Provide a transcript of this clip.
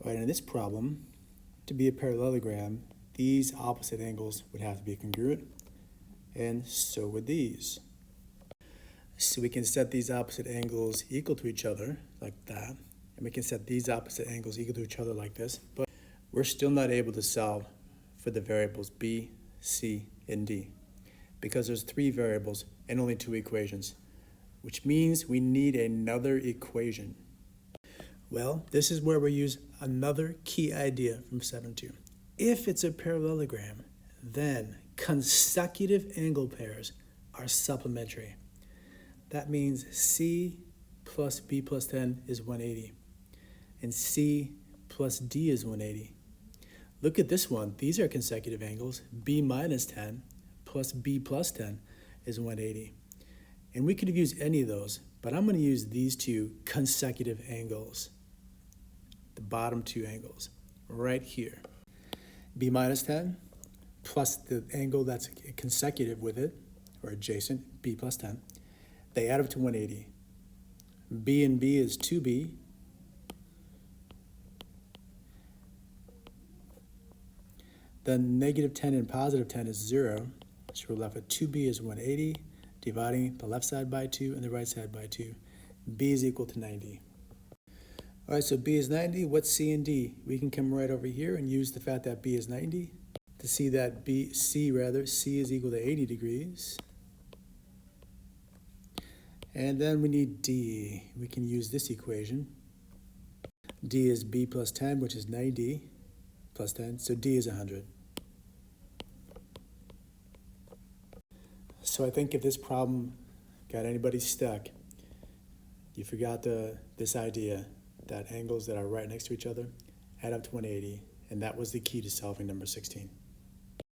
Right, in this problem, to be a parallelogram, these opposite angles would have to be congruent, and so would these. So we can set these opposite angles equal to each other, like that, and we can set these opposite angles equal to each other like this, but we're still not able to solve for the variables b, c, and d, because there's 3 variables and only 2 equations, which means we need another equation. Well, this is where we use another key idea from 7.2. If it's a parallelogram, then consecutive angle pairs are supplementary. That means C plus B plus 10 is 180, and C plus D is 180. Look at this one. These are consecutive angles. B minus 10 plus B plus 10 is 180. And we could have used any of those, but I'm going to use these 2 consecutive angles, the bottom 2 angles, right here. B minus 10 plus the angle that's consecutive with it, or adjacent, B plus 10. They add up to 180. B and B is 2B. Then negative 10 and positive 10 is 0. So we're left with 2B is 180, dividing the left side by 2 and the right side by 2. B is equal to 90. All right, so B is 90. What's C and D? We can come right over here and use the fact that B is 90 to see that C is equal to 80 degrees. And then we need D. We can use this equation. D is B plus 10, which is 90 plus 10, so D is 100. So I think if this problem got anybody stuck, you forgot this idea that angles that are right next to each other add up to 180, and that was the key to solving number 16.